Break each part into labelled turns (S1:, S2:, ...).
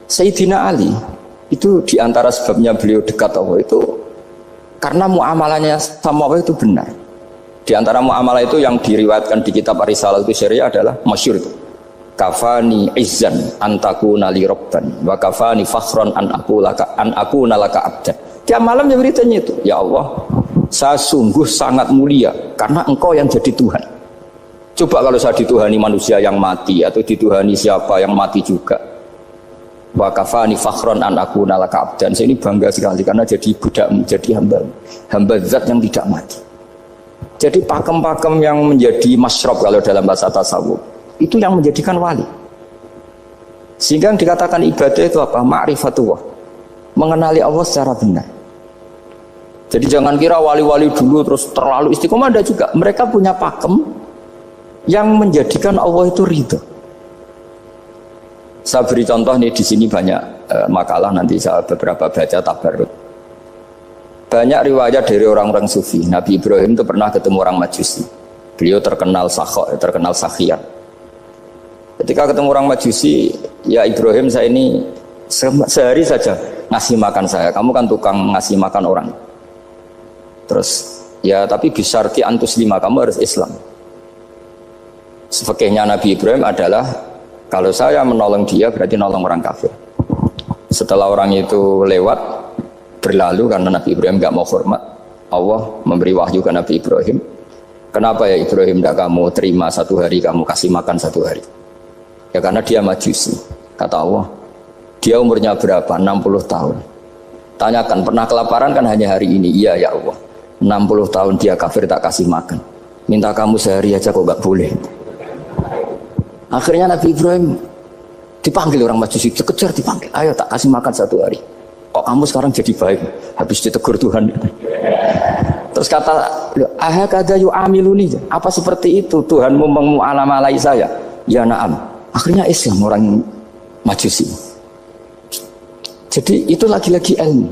S1: Sayyidina Ali itu diantara sebabnya beliau dekat Allah itu karena muamalahnya sama Allah itu benar. Di antara muamalah itu yang diriwayatkan di kitab Ar-Risalah itu syariah adalah masyhur itu. Kafani izzan antakuna li rabban wa kafani fakhran an akuna laka abdan. Tiap malam yang beritanya itu, ya Allah, saya sungguh sangat mulia karena engkau yang jadi Tuhan. Coba kalau saya dituhani manusia yang mati atau dituhani siapa yang mati juga. Wa kafani fakhran an akuna laka abdan. Saya ini bangga sekali karena jadi budak, jadi hamba zat yang tidak mati. Jadi pakem-pakem yang menjadi masyrab kalau dalam bahasa tasawuf itu yang menjadikan wali. Sehingga yang dikatakan ibadah itu apa? Ma'rifatullah, mengenali Allah secara benar. Jadi jangan kira wali-wali dulu terus terlalu istiqomah. Ada juga mereka punya pakem yang menjadikan Allah itu ridho. Saya beri contoh nih, di sini banyak makalah, nanti saya beberapa baca tabarruk. Banyak riwayat dari orang-orang sufi. Nabi Ibrahim itu pernah ketemu orang Majusi. Beliau terkenal sakhok, terkenal sakhiyar. Ketika ketemu orang Majusi, ya Ibrahim, saya ini sehari saja ngasih makan saya. Kamu kan tukang ngasih makan orang. Terus ya tapi bisyarti antus lima, kamu harus Islam. Fikihnya Nabi Ibrahim adalah kalau saya menolong dia berarti nolong orang kafir. Setelah orang itu lewat berlalu karena Nabi Ibrahim gak mau hormat, Allah memberi wahyu ke Nabi Ibrahim. Kenapa ya Ibrahim tidak kamu terima satu hari, kamu kasih makan satu hari? Ya karena dia Majusi. Kata Allah, dia umurnya berapa? 60 tahun. Tanyakan, pernah kelaparan kan hanya hari ini? Iya ya Allah. 60 tahun dia kafir tak kasih makan. Minta kamu sehari aja kok gak boleh. Akhirnya Nabi Ibrahim dipanggil orang Majusi, dikejar dipanggil. Ayo tak kasih makan satu hari. Kok kamu sekarang jadi baik? Habis ditegur Tuhan. Terus kata, ahakada yu'amiluni, apa seperti itu Tuhanmu mengu'alamalai saya? Ya na'am. Akhirnya Islam orang Majusi. Jadi itu lagi-lagi ilmu.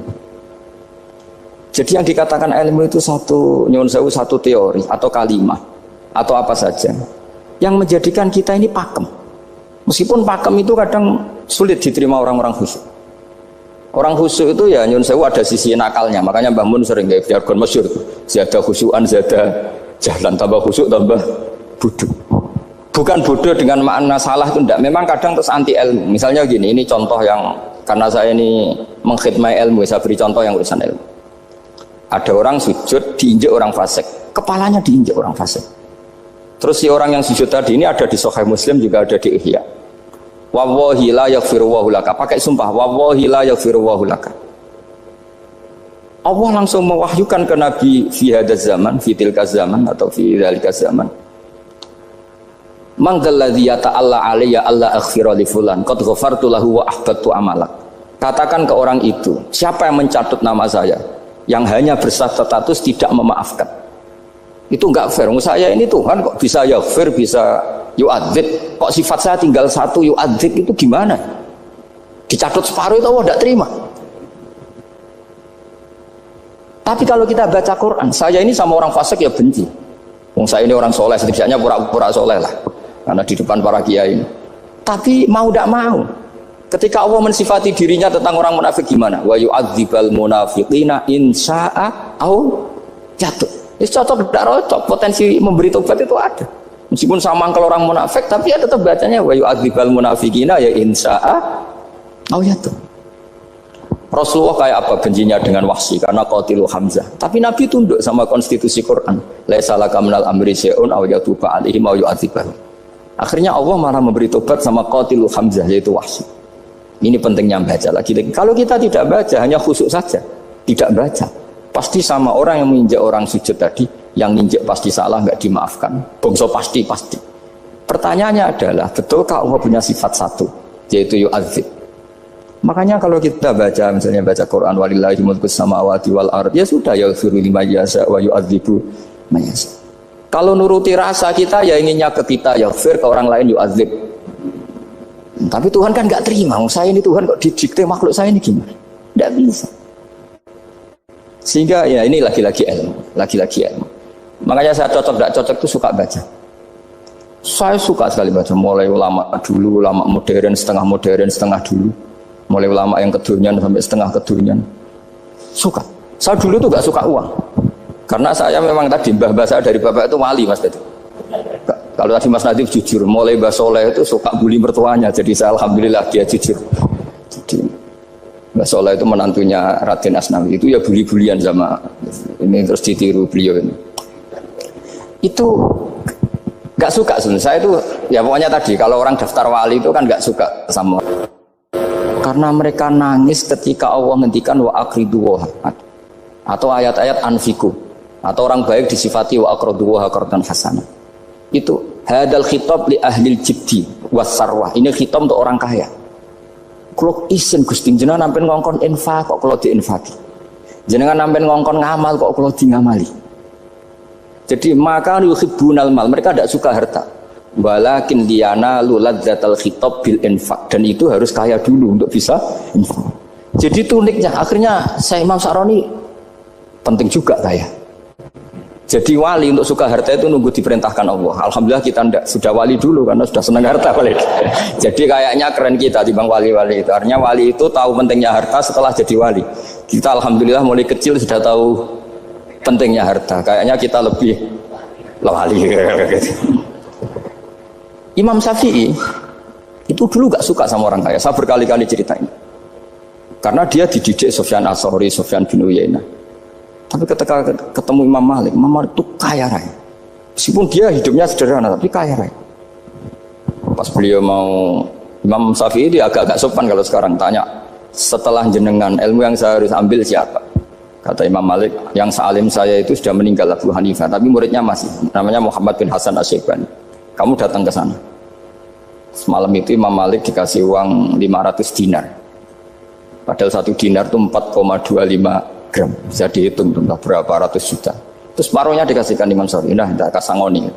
S1: Jadi yang dikatakan ilmu itu satu, nyuwun sewu, satu teori atau kalimat atau apa saja yang menjadikan kita ini pakem. Meskipun pakem itu kadang sulit diterima orang-orang khusyuk. Orang khusyuk itu ya nyuwun sewu ada sisi nakalnya. Makanya Mbah Mun sering gaya jargon masyhur, zada khusyuan, zada jahlan, tambah khusyuk tambah bodoh. Bukan bodoh dengan makna salah itu enggak. Memang kadang terus anti ilmu. Misalnya gini, ini contoh yang karena saya ini mengkhidmati ilmu, saya beri contoh yang urusan ilmu. Ada orang sujud diinjak orang fasik, kepalanya diinjak orang fasik. Terus si orang yang sujud tadi ini ada di Sahih Muslim, juga ada di Ihya. Wallahi la yaghfirullahu laka, pakai sumpah, wallahi la yaghfirullahu laka. Allah langsung mewahyukan ke Nabi fi hadzal zaman, fi tilka zaman atau fi dzalika zaman. Mangdalladzi yata'alla alayya alla aghfira li fulan qad ghafartu lahu wa ahbattu amalak. Katakan ke orang itu, siapa yang mencatut nama saya yang hanya berstatus tidak memaafkan? Itu enggak fair. Saya ini Tuhan kok bisa yaghfir, bisa yu'adzib, kok sifat saya tinggal satu yu'adzib, itu gimana? Dicatut separuh itu Allah tidak terima. Tapi kalau kita baca Quran, saya ini sama orang fasik ya benci. Saya ini orang soleh, setidaknya pura-pura soleh lah, karena di depan para kiai ini. Tapi mau tidak mau, ketika Allah mensifati dirinya tentang orang munafik gimana? Wa yu'adzibal munafiqina insya'a au jatuh. Ini cocok tidak cocok, potensi memberi tobat itu ada. Meskipun sama kalau orang munafik, tapi ya tetap bacanya wa yu'adzibal munafiqina ya insya'a au jatuh. Rasulullah kayak apa bencinya dengan Wahsy karena qatilu Hamzah. Tapi Nabi tunduk sama konstitusi Quran. Laisa laka minal amri syai'un aw yatuba alaihim aw yu'adzibahum. Akhirnya Allah malah memberi tobat sama qatilu Hamzah, yaitu Wahsy. Ini pentingnya baca lagi. Kalau kita tidak baca, hanya khusyuk saja, tidak baca, pasti sama orang yang menginjak orang sujud tadi, yang injak pasti salah, nggak dimaafkan. Bongso pasti. Pertanyaannya adalah, betulkah Allah punya sifat satu, yaitu yu'adzib? Makanya kalau kita baca, misalnya baca Quran, walillahi mulkus samawati wal ard, ya sudah, yaghfiru liman yasha wa yu'adzibu man yasha. Kalau nuruti rasa kita, ya inginnya ke kita, yaghfir, ke orang lain yu'adzib. Tapi Tuhan kan nggak terima. Saya ini Tuhan kok didikte makhluk saya ini gimana? Nggak bisa. Sehingga ya ini lagi-lagi ilmu. Makanya saya cocok tidak cocok itu suka baca. Saya suka sekali baca, mulai ulama dulu, ulama modern, setengah dulu, mulai ulama yang kedunian sampai setengah kedunian. Suka. Saya dulu tuh gak suka uang, karena saya memang tadi mbah-mbah saya dari bapak itu wali mas itu. Kalau tadi Mas Nadif jujur, mulai Mbah Soleh itu suka bully mertuanya, jadi saya alhamdulillah dia jujur. Jadi Mbah Soleh itu menantunya Raden Asnawi, itu ya bully-bulian sama ini terus ditiru beliau ini. Itu gak suka sebenarnya. Saya itu ya pokoknya tadi kalau orang daftar wali itu kan gak suka sama, karena mereka nangis ketika Allah ngendikan wa aqridu wa atau ayat-ayat anfiku, atau orang baik disifati wa aqridu wa qardan hasanah. Itu hadal khitab li ahlil jiddi was sarwah. Ini khitab untuk orang kaya. Kalau isin Gusti jenengan nampen ngongkon infak kok kalau diinfaki, jenengan nampen ngongkon ngamal kok kalau di ngamali. Jadi maka yuhibbunal mal, mereka tidak suka harta. Walakin liyana luladzatal khitab bil infak, dan itu harus kaya dulu untuk bisa infak. Jadi itu uniknya. Akhirnya saya Imam Sa'roni penting juga kaya. Jadi wali untuk suka harta itu nunggu diperintahkan Allah. Alhamdulillah kita tidak, sudah wali dulu karena sudah senang harta wali. Jadi kayaknya keren kita dibanding wali-wali itu. Artinya wali itu tahu pentingnya harta setelah jadi wali. Kita alhamdulillah mulai kecil sudah tahu pentingnya harta. Kayaknya kita lebih wali. Imam Syafi'i itu dulu gak suka sama orang kaya. Saya berkali-kali ceritain. Karena dia dididik Sufyan As-Tsauri, Sufyan bin Uyainah. Tapi ketika ketemu Imam Malik itu kaya raya. Meskipun dia hidupnya sederhana, tapi kaya raya. Pas beliau mau, Imam Syafi'i dia agak-agak sopan kalau sekarang tanya, setelah jenengan ilmu yang saya harus ambil siapa? Kata Imam Malik, yang salim saya itu sudah meninggal Abu Hanifah, tapi muridnya masih, namanya Muhammad bin Hasan Asy-Syaibani. Kamu datang ke sana. Semalam itu Imam Malik dikasih uang 500 dinar. Padahal 1 dinar itu 4,25 gram, bisa dihitung berapa ratus juta. Terus separuhnya dikasihkan Imam Syafi'i, nah tidak kasangoni.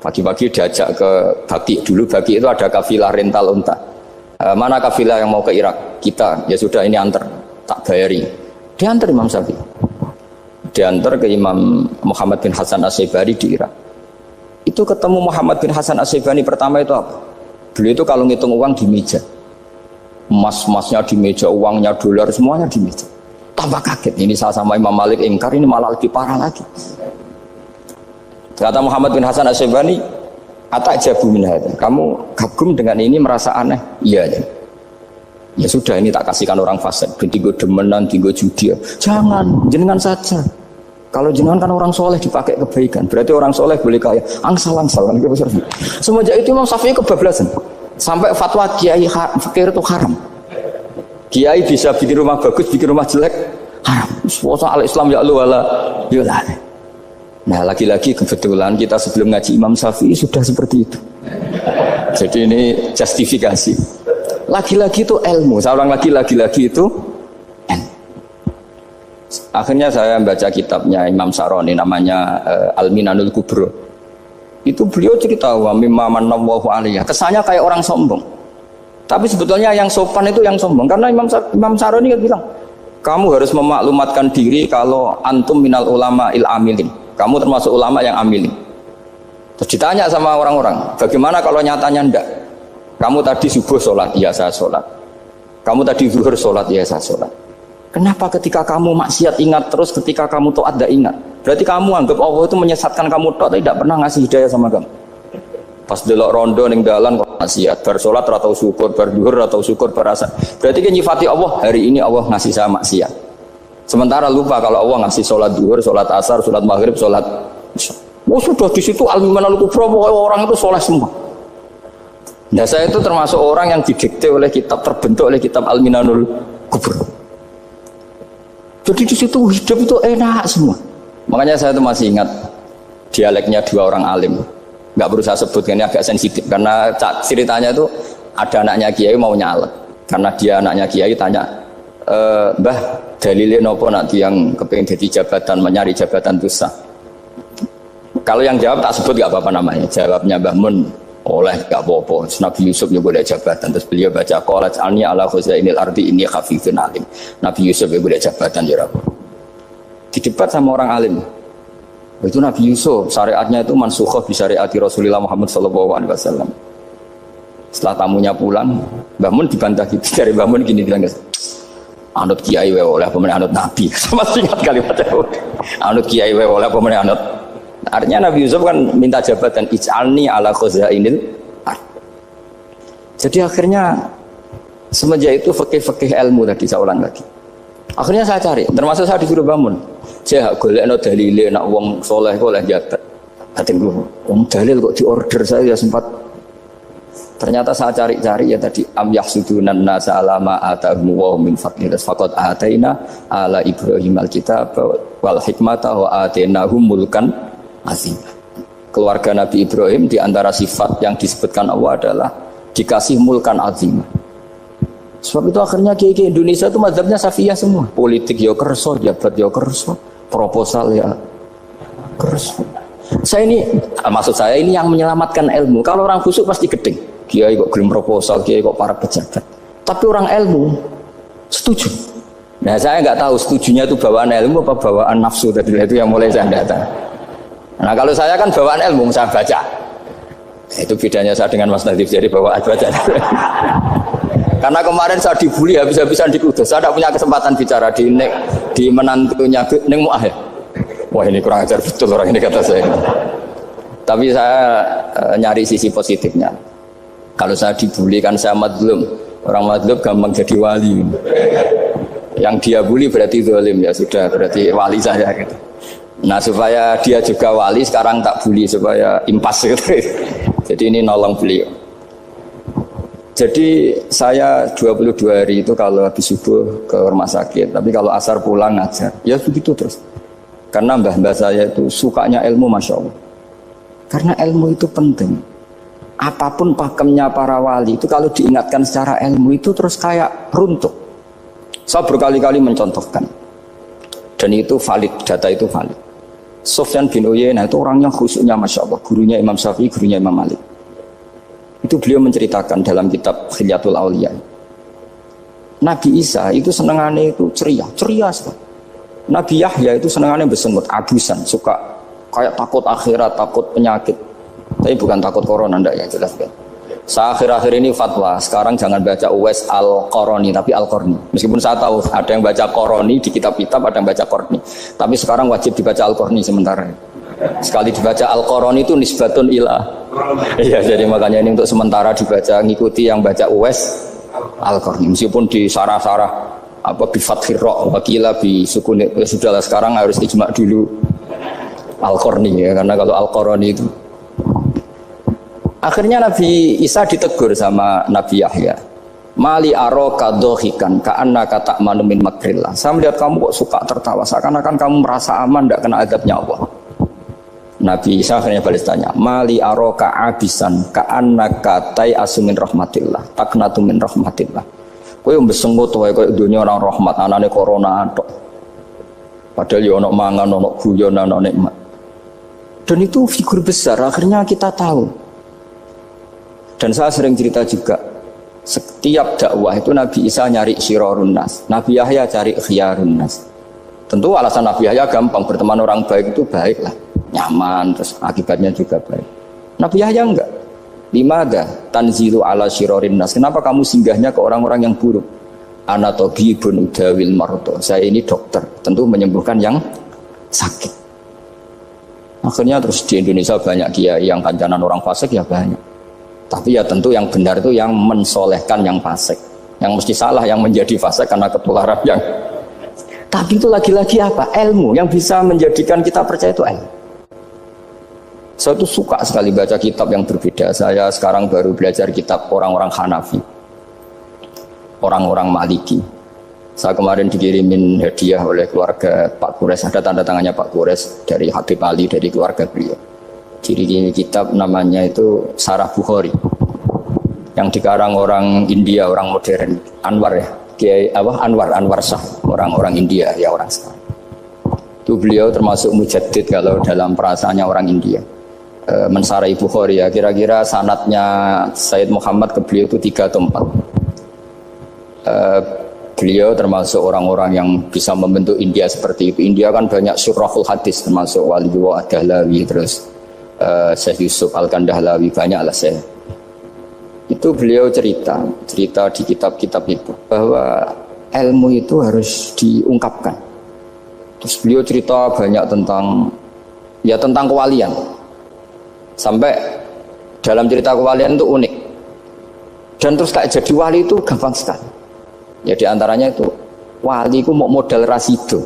S1: Pagi-pagi diajak ke Baki, dulu Baki itu ada kafilah rental unta. Mana kafilah yang mau ke Irak? Kita, ya sudah ini antar, tak bayari. Diantar Imam Syafi'i, diantar ke Imam Muhammad bin Hasan Asy-Syaibani di Irak. Itu ketemu Muhammad bin Hasan Asy-Syaibani pertama itu apa? Beliau itu kalau ngitung uang di meja, emas-emasnya di meja, uangnya dolar semuanya di meja. Tambah kaget, ini saya sama Imam Malik ingkar, ini malah lebih parah lagi. Kata Muhammad bin Hasan Asy-Syaibani, atajabu min hadza, kamu kagum dengan ini, merasa aneh? Iya ya. Ya sudah, ini tak kasihkan orang fasik, tinggo demenan, tinggo judi. Jangan, jenengan saja. Kalau jenengan kan orang soleh dipakai kebaikan, berarti orang soleh boleh kaya. Angsal-angsal. Semenjak itu Imam Syafi'i kebablasan. Sampai fatwa kiai fakir itu haram. Kiai bisa bikin rumah bagus, bikin rumah jelek, haram. Soal Islam ya Allah wala yulah. Nah lagi-lagi kebetulan kita sebelum ngaji Imam Syafi'i sudah seperti itu. Jadi ini justifikasi. Lagi-lagi itu ilmu. Saya ulang lagi-lagi itu akhirnya saya baca kitabnya Imam Sa'roni namanya Al-Minanul Kubro. Itu beliau cerita wa mimma manallahu alaihi. Kesannya kayak orang sombong. Tapi sebetulnya yang sopan itu yang sombong, karena Imam Sa'roni kan bilang, kamu harus memaklumatkan diri kalau antum minal ulama il amilin. Kamu termasuk ulama yang amilin. Terus ditanya sama orang-orang, bagaimana kalau nyatanya enggak? Kamu tadi subuh sholat, iya saya sholat. Kamu tadi zuhur sholat, iya saya sholat. Kenapa ketika kamu maksiat ingat terus, ketika kamu taat tidak ingat? Berarti kamu anggap Allah itu menyesatkan kamu tapi tidak pernah ngasih hidayah sama kamu. Pas delok rondo ning dalan kok maksiat, bar salat ora tau syukur, bar zuhur ora tau syukur, bar asar. Berarti kan nyifati Allah, hari ini Allah ngasih saya maksiat. Sementara lupa kalau Allah ngasih salat zuhur, salat asar, salat maghrib, salat. Oh sudah di situ Al-Minanul Kubro, orang itu soleh semua. Nah saya itu termasuk orang yang didikte oleh kitab, terbentuk oleh kitab Al-Minanul Kubro. Jadi di situ hidup itu enak semua. Makanya saya itu masih ingat dialeknya dua orang alim. Nggak perlu saya sebutkan, ini agak sensitif karena ceritanya itu ada anaknya kiai mau nyalek. Karena dia anaknya kiai tanya, Mbah dalilnya nopo nanti yang kepengen jadi jabatan, mencari jabatan itu sah. Kalau yang jawab tak sebut nggak apa-apa namanya. Jawabnya Mbah Mun, oleh nggak apa-apa. Nabi Yusuf juga boleh jabatan. Terus beliau baca qalat alni ala khuzainil ardi inni khafifun alim. Nabi Yusuf juga boleh jabatan ya Rabb. Di debat sama orang alim. Itu Nabi Yusuf, syariatnya itu mansukhoh bi syariati Rasulullah Muhammad sallallahu alaihi wasallam. Setelah tamunya pulang, Mbah Mun dibantah gitu dari Mbah Mun gini bilang, anut kiai wae oleh pemenang anut nabi. Sama ingat kalimatnya. Anut kiai wae oleh pemenang anut. Artinya Nabi Yusuf kan minta jabatan ij'alni ala khazainil ard. Jadi akhirnya semenjak itu fikih-fikih ilmu tadi saya ulang lagi. Akhirnya saya cari, termasuk saya disuruh bangun. Saya golekno dalile nak wong soleh kok oleh jabat. Hati gue, wong dalil kok diorder saya ya sempat. Ternyata saya cari-cari ya tadi am yahsudunan nasa alama atahum wa min fadlillah faqad ataina ala Ibrahim alkitab wal hikmata wa atainahum mulkan azim. Keluarga Nabi Ibrahim di antara sifat yang disebutkan Allah adalah dikasih mulkan azim. Sebab itu akhirnya kiai Indonesia itu mazhabnya Safiyah semua. Politik ya kerso, jabat ya kerso, proposal ya kerso. Saya ini, maksud saya ini yang menyelamatkan ilmu. Kalau orang busuk pasti gedeng. Kiai kok gelem proposal, kiai kok para pejabat. Tapi orang ilmu setuju. Nah saya nggak tahu setujunya itu bawaan ilmu apa bawaan nafsu tadi itu yang mulai saya datang. Nah kalau saya kan bawaan ilmu saya baca. Itu bedanya saya dengan Mas Nadif jadi bawaan baca. Karena kemarin saya dibully habis-habisan di Kudus. Saya tidak punya kesempatan bicara di menantunya Neng Mu'ah ya. Wah ini kurang ajar betul orang ini kata saya. Tapi saya nyari sisi positifnya. Kalau saya dibully kan saya madlum. Orang madlum gampang jadi wali. Yang dia bully berarti zalim ya sudah berarti wali saya gitu. Nah supaya dia juga wali sekarang tak bully supaya impas gitu. Jadi ini nolong beliau. Jadi saya 22 hari itu kalau habis subuh ke rumah sakit, tapi kalau asar pulang ngajar, ya begitu terus. Karena mbah-mbah saya itu sukanya ilmu, Masya Allah. Karena ilmu itu penting. Apapun pakemnya para wali itu kalau diingatkan secara ilmu itu terus kayak runtuh. Saya berkali-kali mencontohkan. Dan itu valid, data itu valid. Sufyan bin Uyainah itu orangnya khusyuknya Masya Allah. Gurunya Imam Syafi'i, gurunya Imam Malik. Itu beliau menceritakan dalam kitab Khilyatul Auliya. Nabi Isa itu senengannya itu ceria sekali. Nabi Yahya itu senengannya bersengut, abusan, suka kayak takut akhirat, takut penyakit. Tapi bukan takut corona, enggak ya jelas kan. Saya akhir-akhir ini fatwa, sekarang jangan baca Uwais Al-Qarani, tapi Al-Qarni. Meskipun saya tahu ada yang baca Qarani di kitab-kitab, ada yang baca Qarni. Tapi sekarang wajib dibaca Al-Qarni sementara. Sekali dibaca Al-Qarani itu nisbatun ilah. Iya, jadi makanya ini untuk sementara dibaca, ngikuti yang baca Uwais Al-Qarni. Meskipun di sarah-sarah apa bi fathir ra wakila bi sukun, ya sudahlah sekarang harus ijma dulu Al-Qarni ya, karena kalau Al-Qarani itu akhirnya Nabi Isa ditegur sama Nabi Yahya. Mali aroka dohikan ka'annaka ta'manu min makrillah. Saya melihat kamu kok suka tertawa, seakan-akan kamu merasa aman tidak kena azabnya Allah. Nabi Isa akhirnya balas tanya, Mali aroka abisan ka'annaka tai'asu min rahmatillah taknatu min rahmatillah. Kowe mbesengut wae koyo dunya orang rahmat, anane corona tok. Padahal ya ono mangan, ono guyon, ono nikmat. Dan itu figur besar, akhirnya kita tahu. Dan saya sering cerita juga, setiap dakwah itu Nabi Isa nyari syirarun nas, Nabi Yahya cari khiyarun nas. Tentu alasan Nabi Yahya gampang, berteman orang baik itu baik lah, nyaman, terus akibatnya juga baik. Nabi Yahya enggak. Limada tanzilu ala syirarin nas. Kenapa kamu singgahnya ke orang-orang yang buruk? Ana tabibun udawil mardo. Saya ini dokter, tentu menyembuhkan yang sakit. Akhirnya terus di Indonesia banyak kiai yang kancanan orang fasik ya banyak. Tapi ya tentu yang benar itu yang mensolehkan yang fasik. Yang mesti salah yang menjadi fasik karena ketularan yang. Tapi itu lagi-lagi apa? Ilmu yang bisa menjadikan kita percaya itu ilmu. Saya tuh suka sekali baca kitab yang berbeda. Saya sekarang baru belajar kitab orang-orang Hanafi, orang-orang Maliki. Saya kemarin dikirimin hadiah oleh keluarga Pak Kures, ada tanda tangannya Pak Kures dari Habib Ali, dari keluarga beliau. Jadi kitab namanya itu Sarah Bukhari, yang dikarang orang India, orang modern, Anwar ya, Kiai Anwar Shah, orang-orang India ya, orang sekarang. Itu beliau termasuk mujaddid kalau dalam perasaannya orang India. Mensarai Bukhari ya, kira-kira sanadnya Sayyid Muhammad ke beliau itu 3 atau 4. Beliau termasuk orang-orang yang bisa membentuk India seperti itu. India kan banyak syurahul hadis, termasuk Waliullah Ad-Dahlawi, terus Syekh Yusuf Al-Kandahlawi, banyaklah saya. Itu beliau cerita di kitab-kitab itu bahwa ilmu itu harus diungkapkan. Terus beliau cerita banyak tentang kewalian. Sampai dalam cerita kewalian itu unik. Dan terus kayak jadi wali itu gampang sekali. Ya diantaranya itu wali itu mau modal rasido.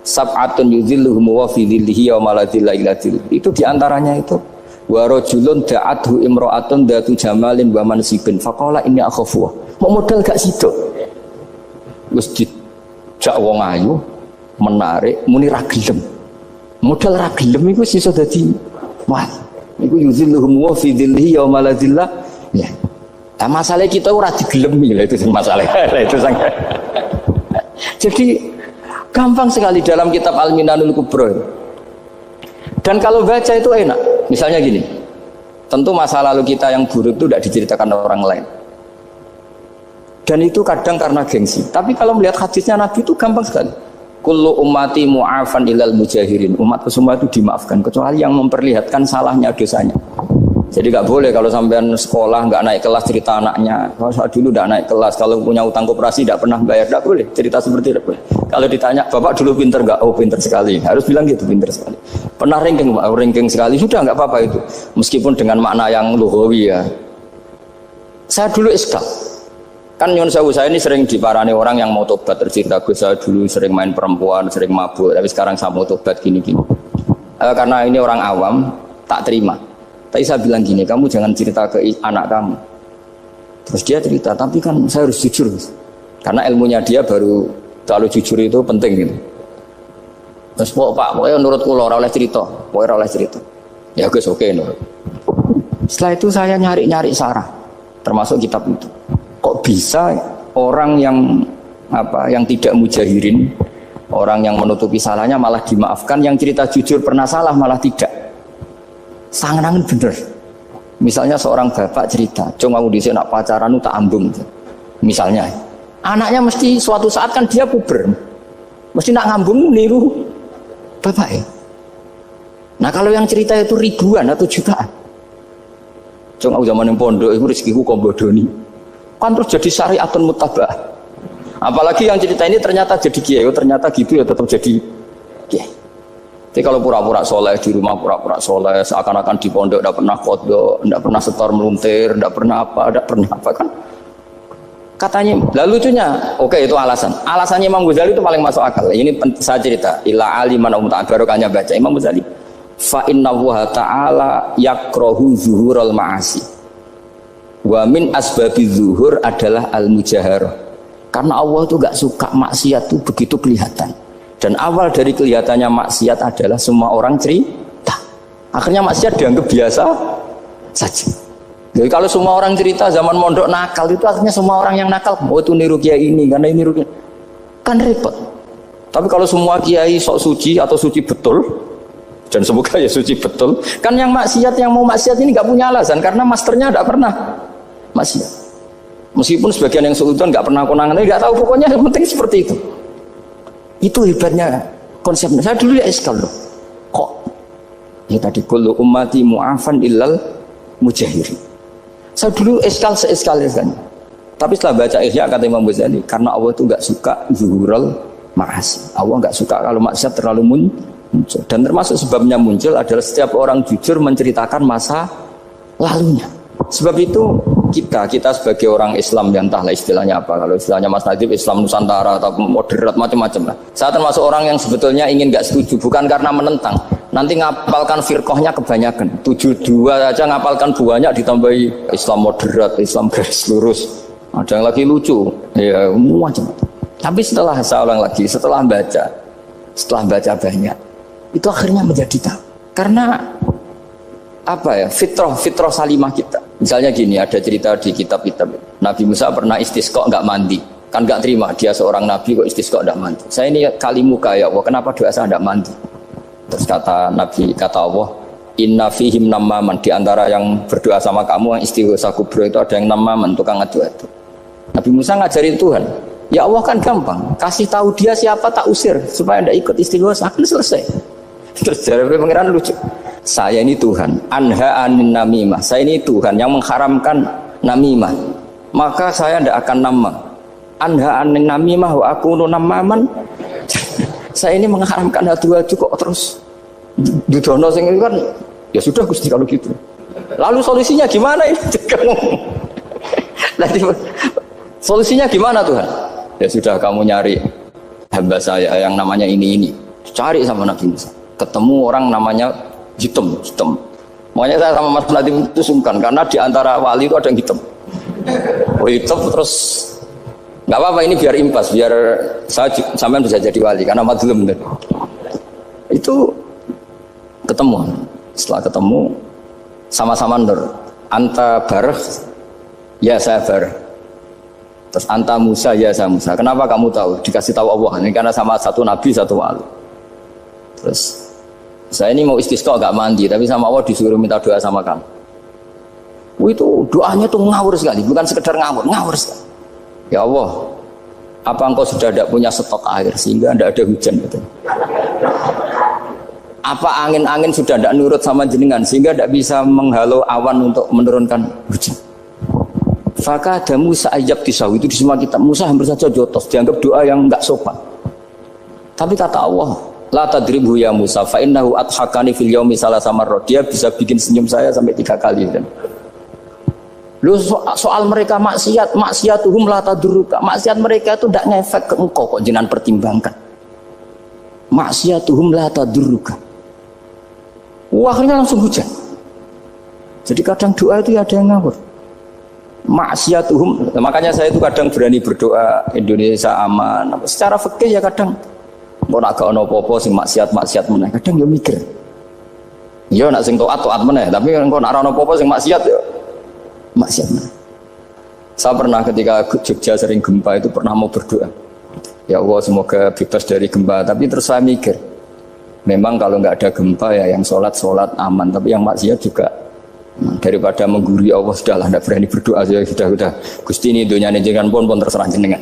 S1: Sab'atun yuzilluhum wa fi dhillihi wa la dhilla illa dhill. Itu diantaranya itu wa rajulun da'athu imra'atun datu jamalin wa mansibin faqala inni akhafu. Mau modal gak sido. Wis dijak wong ayu menarik muni ra gelem. Modal ra gelem iku iso dadi wali. Iku yuzilluhum wa fi dhillihi wa la dhilla. Ya. Nah, masalah kita ora digelemi lah, itu masalah. Itu sangat. Jadi gampang sekali dalam kitab Al-Minanul Kubra. Dan kalau baca itu enak. Misalnya gini, tentu masa lalu kita yang buruk itu tidak diceritakan orang lain. Dan itu kadang karena gengsi. Tapi kalau melihat hadisnya Nabi itu gampang sekali. Kullu ummati mu'afan ilal mujahirin. Umatku semua itu dimaafkan kecuali yang memperlihatkan salahnya, dosanya. Jadi nggak boleh kalau sampean sekolah nggak naik kelas cerita anaknya. Kalau saat dulu nggak naik kelas, kalau punya utang koperasi nggak pernah bayar, nggak boleh cerita seperti itu. Kalau ditanya bapak dulu pinter nggak? Oh pinter sekali. Harus bilang gitu, pinter sekali. Pernah ranking sekali, sudah nggak apa-apa itu. Meskipun dengan makna yang lughawi ya. Saya dulu iskal. Kan nyun sewu, saya ini sering diparani orang yang mau tobat, tercerita gue saya dulu sering main perempuan, sering mabuk, tapi sekarang saya mau tobat gini-gini. Karena ini orang awam, tak terima. Tapi saya bilang gini, kamu jangan cerita ke anak kamu. Terus dia cerita, tapi kan saya harus jujur. Karena ilmunya dia baru terlalu jujur itu penting gitu. Terus pokoknya menurut kula ora oleh cerita, pokoknya ora oleh cerita. Ya guys, oke nurut. Setelah itu saya nyari-nyari sarah, termasuk kitab itu. Kok bisa orang yang tidak mujahirin, orang yang menutupi salahnya malah dimaafkan, yang cerita jujur pernah salah malah tidak. Sangat bener. Misalnya seorang bapak cerita, cuma mau disini nak pacaran tak ambung. Misalnya, anaknya mesti suatu saat kan dia puber, mesti nak ngambung niru bapak ya. Nah kalau yang cerita itu ribuan atau jutaan, cuma zaman yang pondok itu rezekiku kombodoni, kan terus jadi syariatun mutabah. Apalagi yang cerita ini ternyata jadi kiai, ternyata gitu ya tetap jadi kiai. Jadi kalau pura-pura soleh di rumah, pura-pura soleh, seakan-akan di pondok tidak pernah kodok, tidak pernah setor meluntir, tidak pernah apa kan? Katanya, lalu lucunya, oke itu alasan. Alasannya Imam Ghazali itu paling masuk akal. Ini saya cerita, ila aliman barokahnya baca Imam Ghazali. Fa inna Allaha ta'ala yakrahu zuhurul ma'asi. Wa min asbabi zuhur adalah al-mujaharah. Karena Allah itu gak suka maksiat itu begitu kelihatan. Dan awal dari kelihatannya maksiat adalah semua orang cerita. Akhirnya maksiat dianggap biasa saja. Jadi kalau semua orang cerita zaman mondok nakal itu akhirnya semua orang yang nakal, oh itu niru kiai ini karena ini niru kiai. Kan repot. Tapi kalau semua kiai sok suci atau suci betul, dan semoga ya suci betul, kan yang maksiat yang mau maksiat ini nggak punya alasan karena masternya nggak pernah maksiat. Meskipun sebagian yang seudon nggak pernah konangan, nggak tahu pokoknya yang penting seperti itu. Itu hebatnya konsepnya. Saya dulu ya iskal loh. Kok? Ya tadi kullu ummati mu'afan illal mujahirin. Saya dulu iskal se-iskal-iskalnya. Tapi setelah baca Ihya kata Imam Ghazali, karena Allah itu enggak suka zuhurul ma'asi. Allah enggak suka kalau maksiat terlalu muncul. Dan termasuk sebabnya muncul adalah setiap orang jujur menceritakan masa lalunya. Sebab itu kita sebagai orang Islam, yang entahlah istilahnya apa, kalau istilahnya Mas Nadib Islam Nusantara atau moderat macam-macam lah. Saya termasuk orang yang sebetulnya ingin nggak setuju, bukan karena menentang. Nanti ngapalkan firqahnya kebanyakan, 72 aja ngapalkan banyak, ditambahi Islam moderat, Islam garis lurus, ada yang lagi lucu, ya macam. Tapi setelah saya ulang lagi, setelah baca banyak, itu akhirnya menjadi tahu. Karena apa ya, fitrah salimah kita. Misalnya gini, ada cerita di kitab-kitab Nabi Musa pernah istisqa nggak mandi, kan nggak terima, dia seorang nabi kok istisqa nggak mandi. Saya ini kali muka ya Allah, kenapa doa saya nggak mandi? Terus kata Nabi, kata Allah, inna fihim namaman, di antara yang berdoa sama kamu yang istighosa kubro itu ada yang namaman, tukang ngadu itu. Nabi Musa ngajarin Tuhan, Ya Allah kan gampang, kasih tahu dia siapa tak usir supaya tidak ikut istighosa, akan selesai. Terus dari pengiran lucu. Saya ini Tuhan, anha anin namimah. Saya ini Tuhan yang mengharamkan namimah. Maka saya tidak akan nama. Anha anin namimah wa akunu namaman. Saya ini mengharamkan adu-adu kok terus didono sing kan ya sudah Gusti kalau gitu. Lalu solusinya gimana ini? Solusinya gimana Tuhan? Ya sudah kamu nyari hamba saya yang namanya ini. Cari sama Nabi Musa. Ketemu orang namanya hitam. Makanya saya sama Mas Nadim itu sungkan karena di antara wali itu ada yang hitam. Oh hitam terus nggak apa-apa ini biar impas, biar saya sampean bisa jadi wali karena madlum. Itu ketemu. Setelah ketemu sama-sama nur. Anta barah, ya saya barah. Terus anta Musa, ya saya Musa. Kenapa kamu tahu? Dikasih tahu Allah. Ini karena sama satu nabi, satu wali. Terus saya ini mau istisqa gak mandi, tapi sama Allah disuruh minta doa sama kamu. Itu doanya tuh ngawur sekali, bukan sekedar ngawur sekali. Ya Allah, apa engkau sudah tidak punya stok air sehingga tidak ada hujan gitu? Apa angin-angin sudah tidak nurut sama jenengan sehingga tidak bisa menghalau awan untuk menurunkan hujan? Maka ada Musa ajab kisah itu di semua kitab. Musa hampir saja jotos, dianggap doa yang enggak sopan. Tapi kata Allah, la tadribhu ya Musa fa innahu adhakani fil yaumi salasa marrat. Dia bisa bikin senyum saya sampai 3 kali kan. Lu soal mereka maksiatuhum la tadurruka. Maksiat mereka itu tidak ngefek ke engkau kok jenengan pertimbangkan. Maksiatuhum la tadurruka. Akhirnya langsung hujan. Jadi kadang doa itu ada yang ngawur. Maksiatuhum, makanya saya itu kadang berani berdoa Indonesia aman. Secara fikih ya kadang mau nak gak ono apa-apa sing maksiat meneh. Kadang ya mikir. Ya nak sing taat meneh, tapi engko nak ono apa-apa sing maksiat ya maksiat meneh. Saya pernah ketika Jogja sering gempa itu pernah mau berdoa. Ya Allah semoga bebas dari gempa, tapi terus saya mikir. Memang kalau nggak ada gempa ya yang sholat aman, tapi yang maksiat juga daripada menggurui Allah sudahlah tidak berani berdoa ya sudah Gusti ini dunyane jenengan pun terserah jenengan.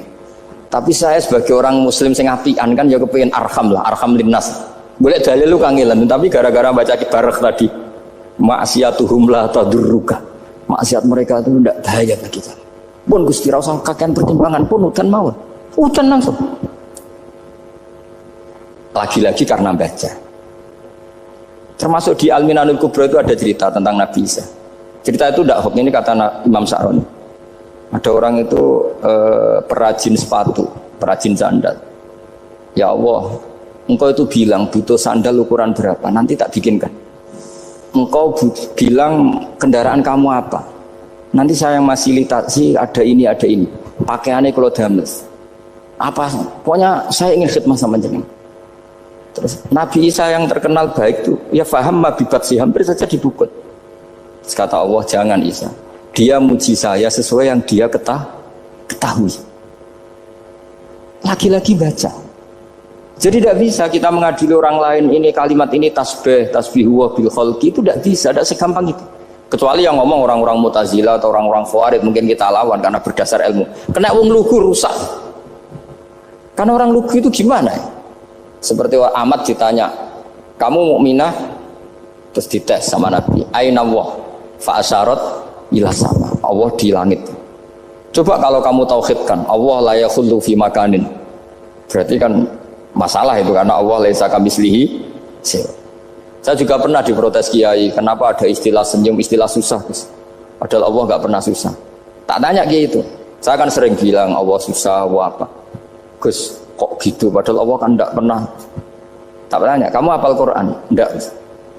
S1: Tapi saya sebagai orang muslim sing apian kan ya kepengin arham linnas. Boleh dalil lu kangelan tapi gara-gara baca kibarek tadi maksiatuhum la tadurruka. Maksiat mereka itu tidak bahaya bagi kita. Pun Gusti ra usah kakean pertimbangan pun udan mawon. Udan langsung. Lagi-lagi karena baca. Termasuk di Al-Minanul Kubra itu ada cerita tentang Nabi Isa. Cerita itu tidak hoax, ini kata Imam Sa'roni. Ada orang itu perajin sepatu, perajin sandal. Ya Allah, engkau itu bilang butuh sandal ukuran berapa, nanti tak bikinkan. Engkau bilang kendaraan kamu apa, nanti saya yang fasilitasi ada ini. Pakaiannya kalau dames. Apa? Pokoknya saya ingin khidmah sama jenengan. Terus Nabi Isa yang terkenal baik itu ya faham mabibat sih hampir saja dibukut. Terus kata Allah jangan Isa, dia muji saya sesuai yang dia ketahui. Lagi-lagi baca. Jadi tidak bisa kita mengadili orang lain ini kalimat ini tasbihu wa bil khalqi itu tidak bisa, tidak segampang itu. Kecuali yang ngomong orang-orang Mu'tazilah atau orang-orang Khawarij mungkin kita lawan karena berdasar ilmu. Kena wong lugu rusak. Karena orang lugu itu gimana ya? Seperti Ahmad ditanya, kamu mukminah? Terus dites sama Nabi, aina Allah fa asyarat ila sama. Allah di langit. Coba kalau kamu tauhidkan, Allah la yakhullu fi makanin. Berarti kan masalah itu karena Allah laisa kamitslihi. Saya juga pernah diprotes kiai, kenapa ada istilah senyum, istilah susah, Gus? Padahal Allah enggak pernah susah. Tak tanya gitu. Saya kan sering bilang Allah susah, Allah apa? Gus, kok gitu padahal Allah kan tidak pernah. Tak bertanya kamu hafal Quran? Tidak.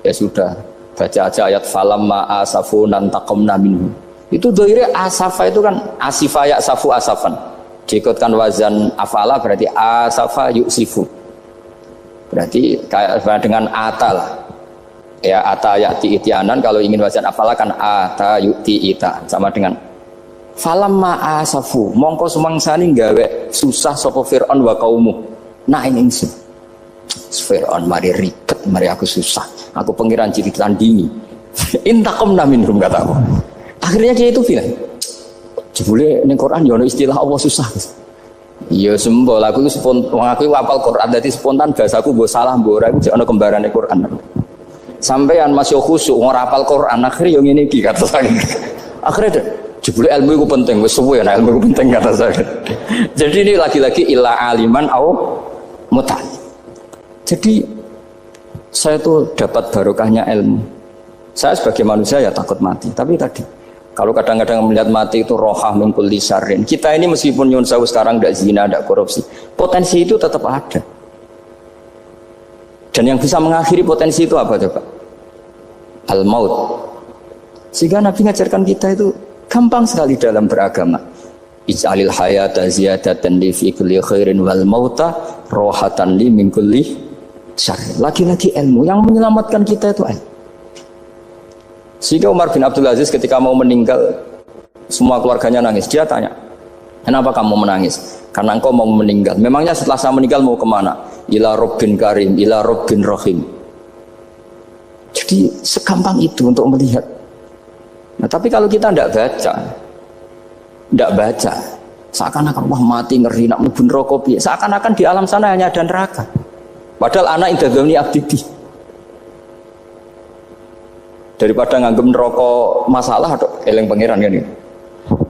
S1: Ya sudah baca aja ayat falamma asafunan taqamna minhu. Itu doire asafa itu kan asifa ya safu asafan. Diikutkan wazan afala berarti asafa yusifu. Berarti kayak dengan ata lah. Ya ata yati itianan, kalau ingin wazan afala kan ata yuti ita sama dengan falamma asafu mongko sumangsani gawe susah sapa Firaun wa kaumu. Nah ini ingsun Firaun mari ribet, mari aku susah, aku pengiran ciri tandingi intakomna minhum kata aku. Akhirnya dia itu bilang jebule ning Quran ya ono istilah Allah susah. Iya sembol aku itu aku hafal Quran dadi spontan bahasaku mbok salah mbok ora iku jek ana kembarane Quran. Sampeyan masih khusyuk ora hafal Quran akhire yo ngene iki kata saya. Akhirnya jebule ilmu itu penting wis suwe nek ilmu itu penting kata saya. Jadi ini lagi-lagi illa aliman au mutal. Jadi saya tuh dapat barokahnya ilmu. Saya sebagai manusia ya takut mati, tapi tadi kalau kadang-kadang melihat mati itu rohah min kulli syarrin. Kita ini meskipun nyun sewu sekarang tidak zina, tidak korupsi, potensi itu tetap ada. Dan yang bisa mengakhiri potensi itu apa coba? Al-maut. Sehingga Nabi mengajarkan kita itu gampang sekali dalam beragama. Ij'alil hayata ziyadatan li fi kulli khairin wal mauta rohatan li min kulli syarrin. Lagi-lagi ilmu yang menyelamatkan kita itu ilmu. Sehingga Umar bin Abdul Aziz ketika mau meninggal, semua keluarganya nangis. Dia tanya, kenapa kamu menangis? Karena engkau mau meninggal. Memangnya setelah saya meninggal mau kemana? Ila Rabbin Karim, ila Rabbin Rahim. Jadi segampang itu untuk melihat. Nah, tapi kalau kita tidak baca, seakan-akan wah mati ngeri nak mlebu neraka piye. Seakan-akan di alam sana hanya ada neraka. Padahal anak indadzoni abdi. Daripada nganggep neraka masalah atau eling pangeran kan ini.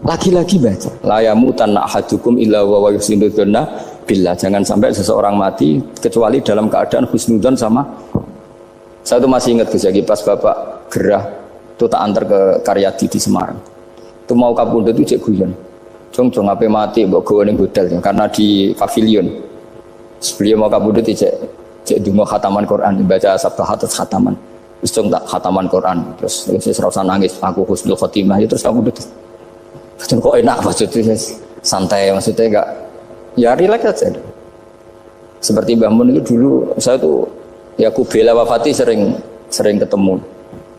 S1: Lagi-lagi baca. La yamutan ahadukum illa wa yuhsinudzanna billah. Jangan sampai seseorang mati kecuali dalam keadaan husnudzon sama. Saya tuh masih ingat Gus Yagi pas Bapak gerah itu tak antar ke Karyadi di Semarang. Itu mau kapundhut itu cek guyon. Jong ape mati mbok gowo ning hotel karena di pavilion. Sebelum mau kapundhut cek donga khataman Quran dibaca sabbahat khataman. Terus tak khataman Quran, terus saya serasa nangis, aku husnul khotimah, ya terus aku duduk. Kok enak maksudnya, santai maksudnya enggak, ya relax aja. Seperti Mbah Mun itu dulu, saya tuh ya aku bela wafati sering ketemu.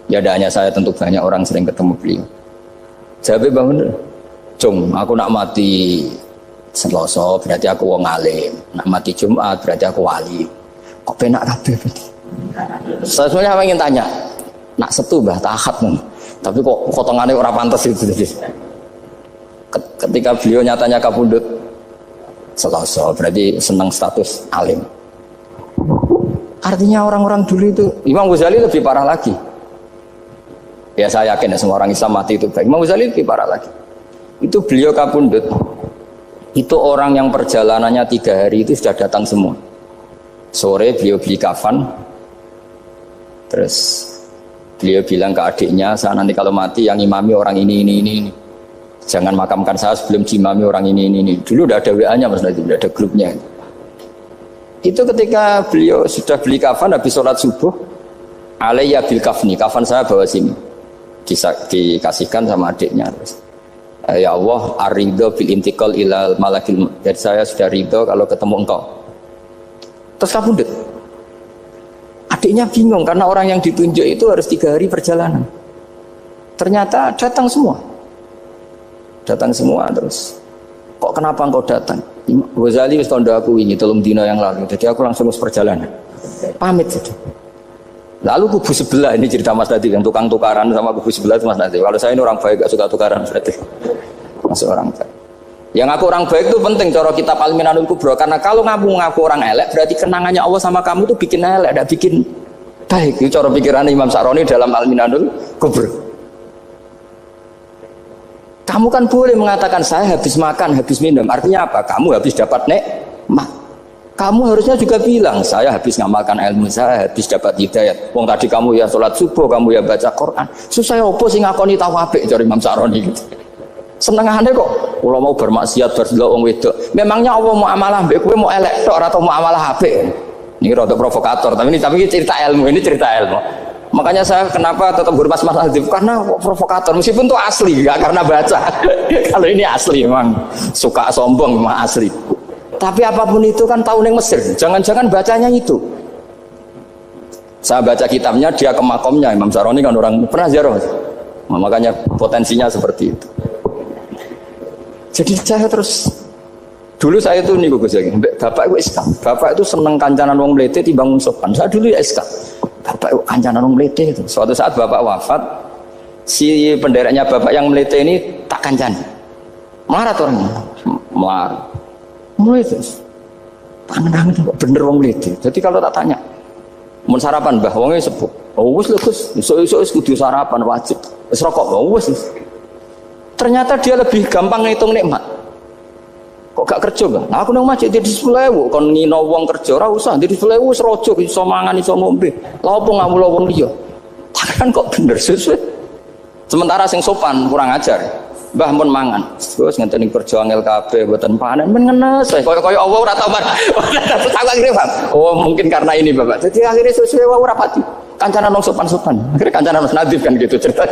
S1: Ya ada hanya saya, tentu banyak orang sering ketemu beliau. Jawabnya Mbah Mun, Cung, aku nak mati Selasa berarti aku wong alim, nak mati Jumat berarti aku wali. Kok penak kabeh berarti? Saya sebenarnya ingin tanya, nak setu Mbah Tahat nih, tapi kok potongannya orang pantas itu. Ketika beliau nyatanya kapundhut Selasa, berarti senang status alim. Artinya orang-orang dulu itu, Imam Ghazali lebih parah lagi. Ya saya yakin ya semua orang Islam mati itu baik. Imam Ghazali lebih parah lagi. Itu beliau kapundhut, itu orang yang perjalanannya 3 hari itu sudah datang semua. Sore beliau beli kafan. Terus beliau bilang ke adiknya, saya nanti kalau mati yang imami orang ini. Jangan makamkan saya sebelum imami orang ini. Dulu udah ada WA-nya Mas Nabi, udah ada grupnya. Itu ketika beliau sudah beli kafan habis sholat subuh, alayya bil kafni, kafan saya bawa sini. Dikasihkan sama adiknya. Terus, ya Allah, ar-ridho bil intiqal ilal malakil. Jadi saya sudah ridho kalau ketemu engkau. Terus kabundut. Adiknya bingung karena orang yang ditunjuk itu harus 3 hari perjalanan. Ternyata datang semua terus. Kok kenapa engkau datang? Ghazali wis tondo aku ini 3 dina yang lalu. Jadi aku langsung perjalanan. Pamit saja. Lalu kubu sebelah ini cerita Mas Nadi yang tukang tukaran sama kubu sebelah itu Mas Nadi. Kalau saya ini orang baik gak suka tukaran berarti masuk orang baik. Yang aku orang baik itu penting cara kitab Al-Minanul Kubra, karena kalau ngaku orang elek berarti kenangannya Allah sama kamu itu bikin elek, tidak bikin baik. Itu cara pikiran Imam Sa'roni dalam Al-Minanul Kubra. Kamu kan boleh mengatakan saya habis makan, habis minum, artinya apa? Kamu habis dapat nikmat. Kamu harusnya juga bilang saya habis ngamalkan ilmu, saya habis dapat hidayat. Wong tadi kamu ya sholat subuh, kamu ya baca Quran. Susah opo sing ngakoni tawabik dari Imam Sa'roni gitu. Senengane kok kalau mau bermaksiat berdelok wong wedok. Memangnya Allah mau amalah mbek kowe mau elek tok atau mau amalah apik? Ini rada provokator, tapi ini cerita ilmu, Makanya saya kenapa tetap hormat Mas Adib, karena provokator meskipun itu asli, enggak karena baca. Kalau ini asli memang suka sombong memang asli. Tapi apapun itu kan tahu neng Mesir. Jangan-jangan bacanya itu. Saya baca kitabnya, dia ke makomnya Imam Sa'roni kan orang pernah ziarah. Makanya potensinya seperti itu. Jadi saya terus dulu saya itu nih Gus Yagi, bapak itu Islam. Bapak itu seneng kancanan wong mlete timbang wong sopan. Saya dulu ya Islam. Bapak itu kancanan wong mlete itu. Suatu saat bapak wafat, si pendereknya bapak yang mlete ini tak kancani. Melarat orangnya. Mulai terus. Tangan-tangan kok bener wong mlete. Jadi kalau tak tanya, mun sarapan Mbah wonge sepuh. Oh wis lho Gus, esuk-esuk wis kudu sarapan wajib. Wis rokok wis. Ternyata dia lebih gampang ngitung nikmat. Kok gak kerja Mbah? Nah, aku nang masjid di 10.000 kon ngino wong kerja ora usah di 10.000 wis rojo iso mangan iso ngombe. Lha opo ngawula wong liya? Kan kok bener sesuai. Sementara sing sopan kurang ajar. Mbah mun mangan, terus ngenteni kerja angel kabeh mboten panen men ngenes kaya Allah ora tau marah. Aku akhirnya paham. Oh mungkin karena ini Bapak. Jadi akhirnya sesuai wae ora pati. Kancanan wong sopan-sopan. Akhirnya kancanan Mas Nadif kan gitu cerita.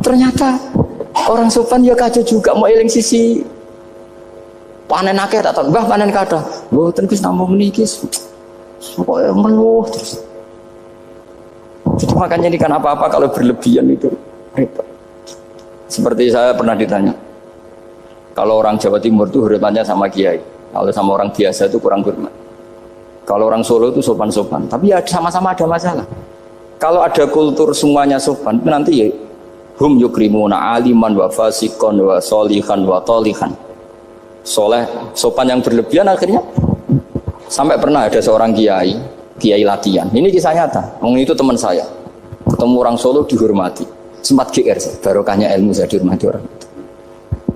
S1: Ternyata orang sopan ya kaca juga mau eling sisi panen akeh tak tahu. Mbah panen kathah. Mboten Gus namung niki. Pokoke meluh terus. Jadi makanya ini kan apa-apa kalau berlebihan itu repot. Seperti saya pernah ditanya, kalau orang Jawa Timur itu hormatnya sama kiai, kalau sama orang biasa itu kurang hormat. Kalau orang Solo itu sopan-sopan, tapi ya sama-sama ada masalah. Kalau ada kultur semuanya sopan, nanti ya hum yukrimuna aliman wa fasikon wa solihan wa tolihan. Soleh, sopan yang berlebihan akhirnya sampai pernah ada seorang kiai latihan. Ini kisah nyata. Itu teman saya. Ketemu orang Solo dihormati. Sempat GR, barokahnya ilmu saya dihormati orang itu.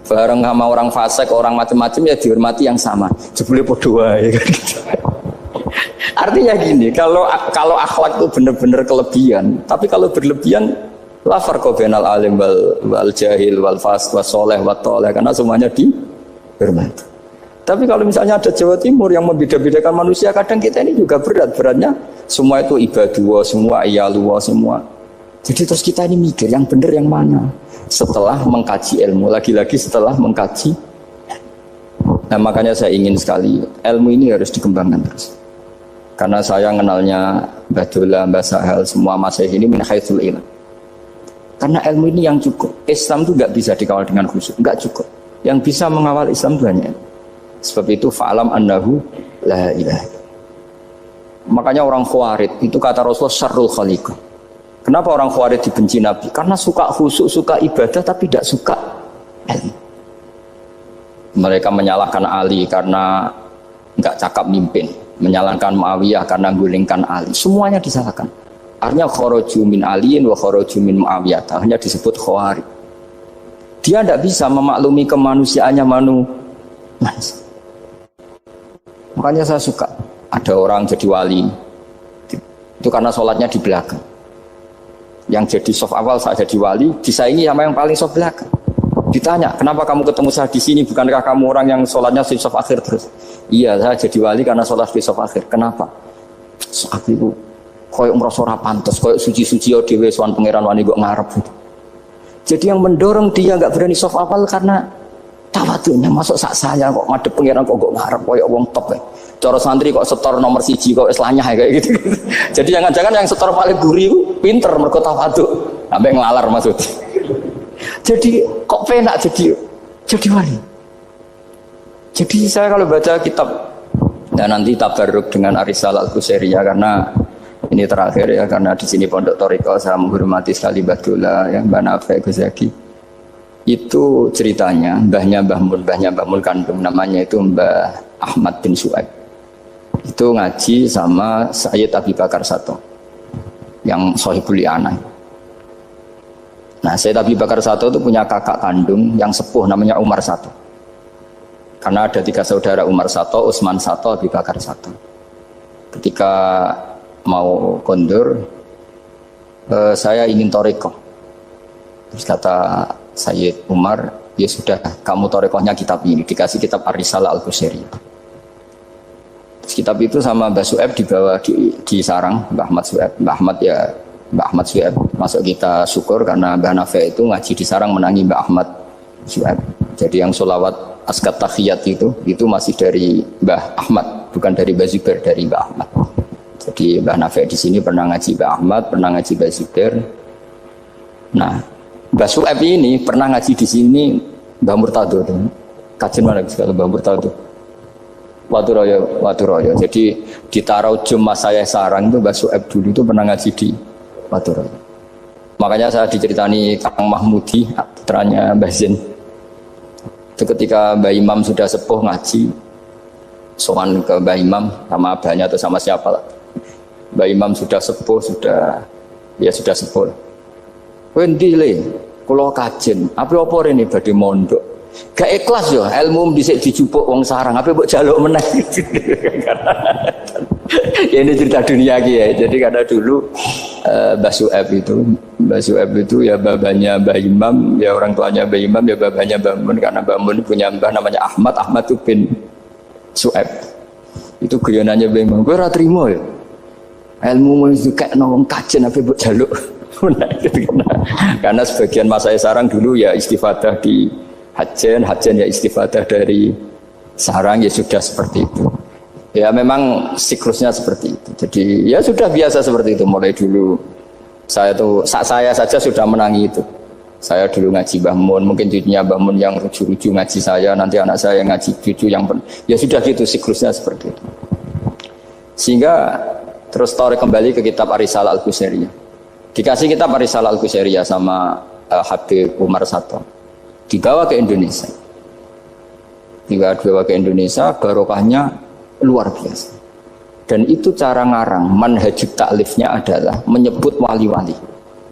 S1: Bareng sama orang fasik, orang macam-macam ya dihormati yang sama. Jebule padha wae kan gitu. Artinya gini, kalau akhlak itu benar-benar kelebihan, tapi kalau berlebihan la farqa bainal alim wal jahil wal fasik was saleh wat thaleh karena semuanya dihormati. Tapi kalau misalnya ada Jawa Timur yang membeda-bedakan manusia, kadang kita ini juga beratnya semua itu ibadullah, semua iyalullah, semua. Jadi terus kita ini mikir yang benar yang mana setelah mengkaji ilmu, lagi-lagi setelah mengkaji. Nah makanya saya ingin sekali ilmu ini harus dikembangkan terus. Karena saya kenalnya Mbah Dola, Mbah Sahal, semua masyayikh ini min haitsul ilm. Karena ilmu ini yang cukup. Islam itu nggak bisa dikawal dengan khusyuk, nggak cukup. Yang bisa mengawal Islam itu hanya ilmu. Sebab itu fa'alam annahu la ilaha. Makanya orang Khawarij itu kata Rasulullah syarrul khaliqah. Kenapa orang Khawarij dibenci Nabi? Karena suka khusyuk, suka ibadah tapi tidak suka ilmu. Mereka menyalahkan Ali karena enggak cakap mimpin, menyalahkan Muawiyah karena gulingkan Ali. Semuanya disalahkan. Artinya kharaju min aliyin wa kharaju min Muawiyah. Hanya disebut Khawarij. Dia tidak bisa memaklumi kemanusiaannya manusia. Makanya saya suka ada orang jadi wali. Itu karena sholatnya di belakang. Yang jadi soft awal saat jadi wali disaingi sama yang paling soft belakang. Ditanya, kenapa kamu ketemu saya di sini? Bukankah kamu orang yang sholatnya di soft akhir terus? Iya, saya jadi wali karena sholat di soft akhir. Kenapa? Aku itu koyok merasa ora pantes, koyok suci-suci yo dhewe sowan pangeran wani kok ngarep. Jadi yang mendorong dia nggak berani soft awal karena tawadhunya. Masuk sak saya kok ngadep pangeran kok ngarep koyok wong top. Cara santri kok setor nomor 1 kok wis lanyah kayak gitu. Jadi jangan-jangan yang setor paling guri itu pinter mergo tawadhu, sampai ngelalar maksud. Jadi kok penak jadi wali. Jadi saya kalau baca kitab dan nanti tabarruk dengan Ar-Risalah Al-Qusairiyah karena ini terakhir ya, karena di sini Pondok Thariqah saya menghormati sekali Mbah Dola ya, Mbah Nafi Gus Zaki. Itu ceritanya mbahnya Mbah Mun kandung namanya itu Mbah Ahmad bin Su'aib. Itu ngaji sama Sayyid Abi Bakar Sato yang Sohibul Li'anah. Nah Sayyid Abi Bakar Sato itu punya kakak kandung yang sepuh namanya Umar Sato. Karena ada 3 saudara, Umar Sato, Utsman Sato, Abi Bakar Sato. Ketika mau kondur, saya ingin thariqah. Terus kata Sayyid Umar, ya sudah kamu thariqahnya kitab ini, dikasih kitab Ar-Risalah Al-Qusairiyah. Kitab itu sama Mbah Su'aib dibawa di sarang Mbah Ahmad Su'aib. Mbah Ahmad Su'aib masuk kita syukur karena Mbah Nafi itu ngaji di sarang menangi Mbah Ahmad Su'aib. Jadi yang sholawat askat takhiyat itu masih dari Mbah Ahmad, bukan dari Mbah Zubair, dari Mbah Ahmad. Jadi Mbah Nafi di sini pernah ngaji Mbah Ahmad, pernah ngaji Mbah Zubair. Nah Mbah Su'aib ini pernah ngaji di sini Mbah Murtado. Kajian mana kalau Mbah Murtado? Waturoyo. Jadi di Taraujum mas saya sarang itu Mbah Su'aib dulu itu pernah ngaji di Waturoyo. Makanya saya diceritani Kang Mahmudi, putranya Mbah Zain. Itu ketika Mbah Imam sudah sepuh ngaji, sowan ke Mbah Imam sama abahnya atau sama siapa lah. Mbah Imam sudah sepuh, sudah sepuh. Kowe ndi le? Kula kajen. Apa rene badhe mondok. Gak ikhlas yo, ilmu dhisik dijupuk wong sarang, apa mbok jaluk meneh. Ya ini cerita dunia ya. Jadi karena dulu Mbah Su'aib itu ya babanya Mbah Imam, ya orang tuanya Mbah Imam, ya babanya Mbah Mun, karena Mbah Mun punya mbah namanya Ahmad itu bin Su'aib. Itu guyonannya Mbah Imam, kowe ora trimo ya. Ilmu itu kayak nong kajen apa mbok jaluk. Karena sebagian masa sarang dulu ya istifadah di hajen ya istifadah dari sarang, ya sudah seperti itu. Ya memang siklusnya seperti itu. Jadi ya sudah biasa seperti itu mulai dulu. Saya saja sudah menangi itu. Saya dulu ngaji Mbah Mun, mungkin cucunya Mbah Mun yang ruju-ruju ngaji saya, nanti anak saya yang ngaji cucu yang ya sudah gitu siklusnya seperti itu. Sehingga terus tarik kembali ke kitab Ar-Risalah Al-Qusairiyah. Dikasih kitab Ar-Risalah Al-Qusairiyah sama Habib Umar Sato, dibawa ke Indonesia. Dibawa ke Indonesia, barokahnya luar biasa. Dan itu cara ngarang, manhajut ta'lifnya adalah menyebut wali-wali.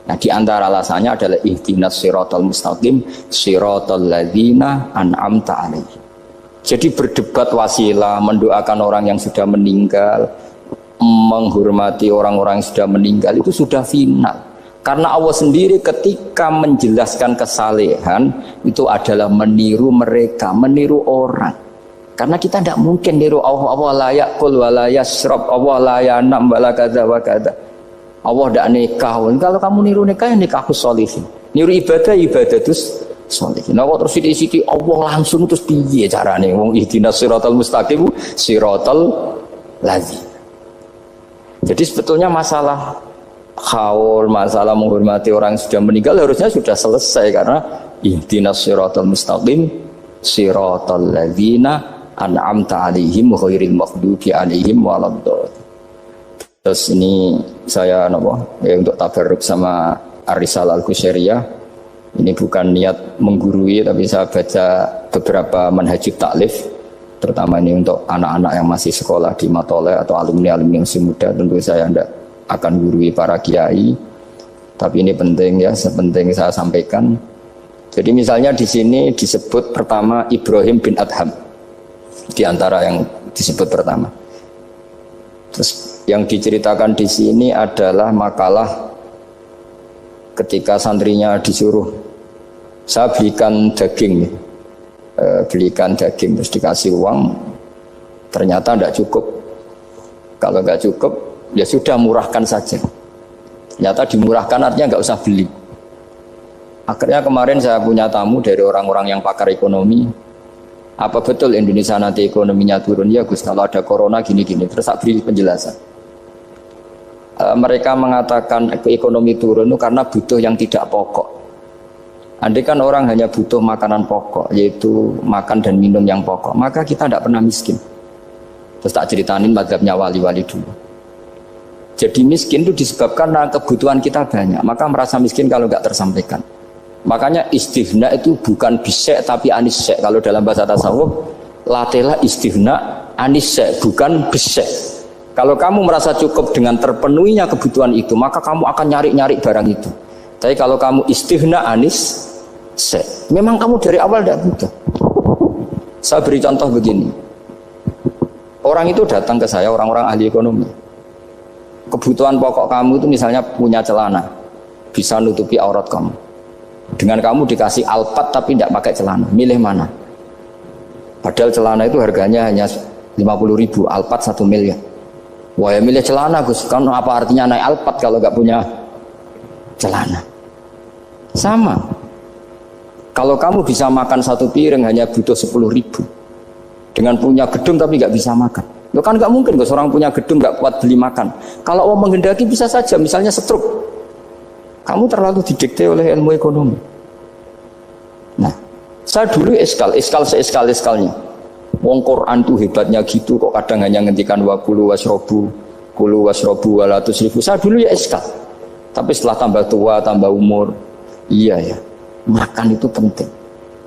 S1: Nah, di antara alasannya adalah ihdinas siratal mustaqim, siratal ladzina an'amta alaihim. Jadi berdebat wasilah, mendoakan orang yang sudah meninggal, menghormati orang-orang yang sudah meninggal itu sudah final. Karena Allah sendiri ketika menjelaskan kesalehan itu adalah meniru mereka, meniru orang. Karena kita tidak mungkin niru Allah la ya'kul wa la yashrab, Allah la yanam wa la kadza wa kadza. Allah tidak nikah. Kalau kamu niru nikah, ya nikahus sholihin. Niru ibadah terus sholihin. Nah, terus sithik-sithik Allah langsung terus piye carane? Wong ihdinas siratal mustaqim, siratal ladzina. Jadi sebetulnya masalah haul, masalah menghormati orang yang sudah meninggal harusnya sudah selesai, karena ihdinas siratal mustaqim siratal ladzina an'amta alaihim ghairil maghdubi alaihim waladdallin. Terus ini saya untuk tabarruk sama Ar-Risalah Al-Qusairiyah. Ini bukan niat menggurui, tapi saya baca beberapa manhajut taklif, terutama ini untuk anak-anak yang masih sekolah di Matoleh atau alumni-alumni yang masih muda. Tentu saya tidak akan gurui para kiai, tapi ini penting ya, sepenting saya sampaikan. Jadi misalnya di sini disebut pertama Ibrahim bin Adham, di antara yang disebut pertama. Terus yang diceritakan di sini adalah makalah ketika santrinya disuruh, saya belikan daging, terus dikasih uang, ternyata tidak cukup. Kalau nggak cukup, ya sudah murahkan saja. Ternyata dimurahkan artinya nggak usah beli. Akhirnya kemarin saya punya tamu dari orang-orang yang pakar ekonomi. Apa betul Indonesia nanti ekonominya turun? Ya Gus, kalau ada corona gini-gini. Terus saya beri penjelasan. Mereka mengatakan ekonomi turun itu karena butuh yang tidak pokok. Andai kan orang hanya butuh makanan pokok, yaitu makan dan minum yang pokok, maka kita tidak pernah miskin. Terus tak ceritanin mazhabnya wali-wali dulu. Jadi miskin itu disebabkan karena kebutuhan kita banyak, maka merasa miskin kalau nggak tersampaikan. Makanya istighna itu bukan bisek tapi anisek. Kalau dalam bahasa tasawuf, latihlah istighna anisek, bukan bisek. Kalau kamu merasa cukup dengan terpenuhinya kebutuhan itu, maka kamu akan nyari-nyari barang itu. Tapi kalau kamu istighna anis, memang kamu dari awal tidak butuh. Saya beri contoh begini. Orang itu datang ke saya, orang-orang ahli ekonomi. Kebutuhan pokok kamu itu misalnya punya celana, bisa nutupi aurat kamu. Dengan kamu dikasih alpat tapi tidak pakai celana, milih mana? Padahal celana itu harganya hanya 50.000, alpat 1 miliar. Wah, ya milih celana Gus, kan apa artinya naik alpat kalau nggak punya celana? Sama. Kalau kamu bisa makan 1 piring hanya butuh 10.000, dengan punya gedung tapi nggak bisa makan. Lo kan nggak mungkin Gus, orang punya gedung nggak kuat beli makan. Kalau Allah menghendaki bisa saja, misalnya stroke. Kamu terlalu didikte oleh ilmu ekonomi. Nah, saya dulu seeskal-eskalnya. Wong Quran tuh hebatnya gitu, kok kadang hanya ngendikan wakulu wasrobu, kulu wasrobu walatus ribu. Saya dulu ya eskal. Tapi setelah tambah tua, tambah umur, iya ya, makan itu penting.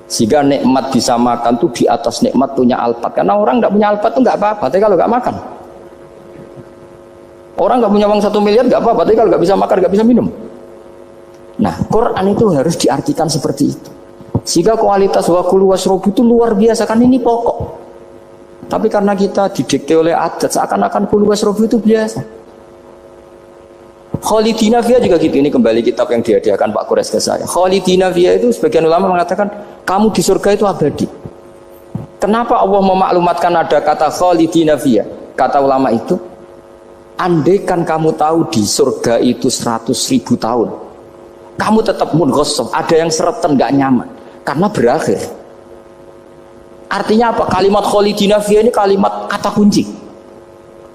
S1: Sehingga nikmat bisa makan tuh di atas nikmat punya alpat. Karena orang nggak punya alpat tuh nggak apa-apa, tapi kalau nggak makan. Orang nggak punya uang 1 miliar nggak apa-apa, tapi kalau nggak bisa makan, nggak bisa minum. Nah, Quran itu harus diartikan seperti itu. Sehingga kualitas wa kulu washrabu itu luar biasa, kan ini pokok. Tapi karena kita didikte oleh adat, seakan-akan kulu washrabu itu biasa. Khalidina Fiha juga gitu. Ini kembali kitab yang dihadiahkan Pak Kures ke saya. Khalidina Fiha itu sebagian ulama mengatakan kamu di surga itu abadi. Kenapa Allah memaklumatkan ada kata Khalidina Fiha? Kata ulama itu, andaikan kamu tahu di surga itu 100.000 tahun, kamu tetap munghasab, ada yang seretan gak nyaman karena berakhir. Artinya apa? Kalimat Khalidina Fiha ini kalimat kata kunci.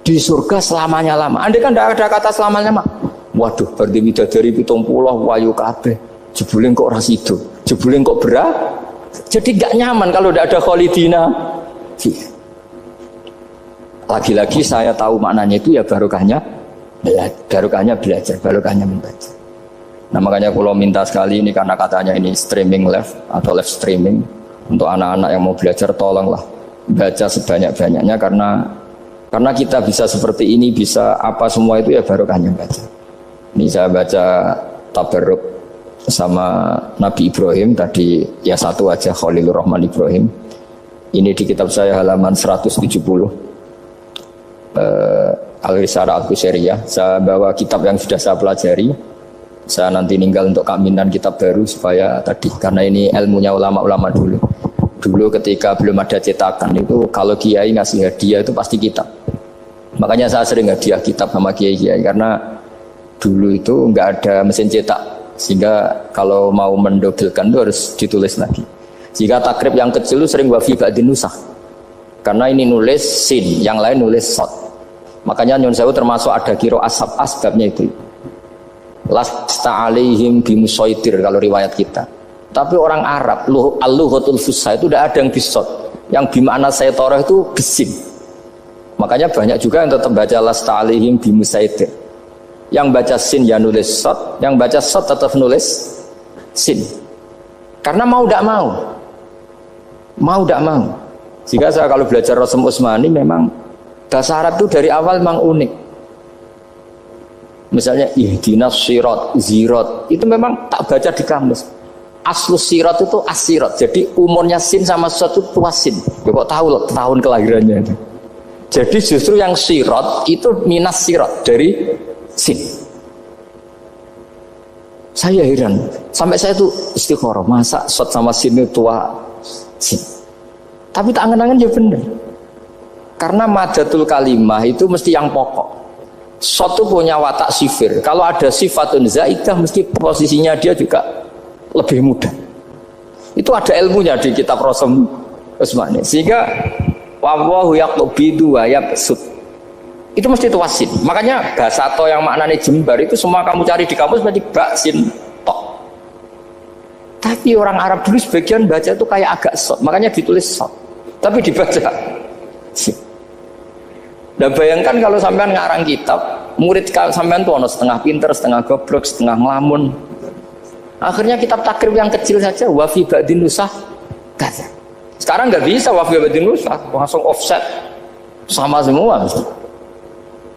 S1: Di surga selamanya lama. Andaikan tidak ada kata selamanya lama, waduh, berarti bidadari 70 wayu kabeh. Jebule kok ora sido. Jebule kok berat. Jadi gak nyaman kalau tidak ada Khalidina. Lagi-lagi saya tahu maknanya itu ya barokahnya belajar, barokahnya membaca. Nah makanya kalau minta sekali ini karena katanya ini streaming live atau live streaming untuk anak-anak yang mau belajar, tolonglah baca sebanyak-banyaknya karena kita bisa seperti ini, bisa apa semua itu ya barokahnya baca. Ini saya baca tabarruk sama Nabi Ibrahim tadi ya satu aja, Khalilur Rahman Ibrahim. Ini di kitab saya halaman 170. Al-Risalah Al-Qusairiyah. Saya bawa kitab yang sudah saya pelajari. Saya nanti ninggal untuk kaminan kitab baru supaya tadi, karena ini ilmunya ulama-ulama dulu. Dulu ketika belum ada cetakan itu kalau kiai ngasih hadiah itu pasti kitab. Makanya saya sering hadiah kitab sama kiai-kiai karena dulu itu nggak ada mesin cetak, sehingga kalau mau mendobelkan itu harus ditulis lagi. Jika takrib yang kecil itu sering wafi ba'din nusakh, karena ini nulis sin, yang lain nulis sod. Makanya Nyun Sewu termasuk ada kiro asbabnya itu. Lasta alaihim bimusaitir kalau riwayat kita. Tapi orang Arab, al-lughatul fusha itu tidak ada yang bisod. Yang bimana saytorah itu bisin. Makanya banyak juga yang tetap baca lasta alaihim bimusaitir. Yang baca sin ya nulis sod, yang baca sod tetap nulis sin. Karena mau tidak mau. Jika saya kalau belajar Rasul Utsmani memang bahasa Arab itu dari awal memang unik. Misalnya ihdinas sirat, zirat, itu memang tak baca di kamus. Aslus sirat itu asirat. Jadi umurnya sin sama sod itu tuasin. Ya kok tahu loh tahun kelahirannya itu. Jadi justru yang sirat itu minas sirat dari sin. Saya heran, sampai saya tuh istikharah, masa sod sama sin itu tua sin. Tapi tak angen-angen ya bener. Karena madatul kalimah itu mesti yang pokok. Sod itu punya watak sifir. Kalau ada sifatun zaidah mesti posisinya dia juga lebih mudah. Itu ada ilmunya di kitab Rasul Utsmani. Sehingga wallahu yaqbidu wa yabsut. Itu mesti tuasin. Makanya bahasa to yang maknanya jembar itu semua kamu cari di kamus berarti baksin tok. Tapi orang Arab dulu sebagian baca itu kayak agak sod, makanya ditulis sod. Tapi dibaca sin. Dan bayangkan kalau sampean ngarang kitab, murid sampean tuh ono setengah pinter, setengah goblok, setengah ngelamun. Akhirnya kitab takrib yang kecil saja wafi ba'din nusakh kata. Sekarang nggak bisa wafi ba'din nusakh, langsung offset sama semua.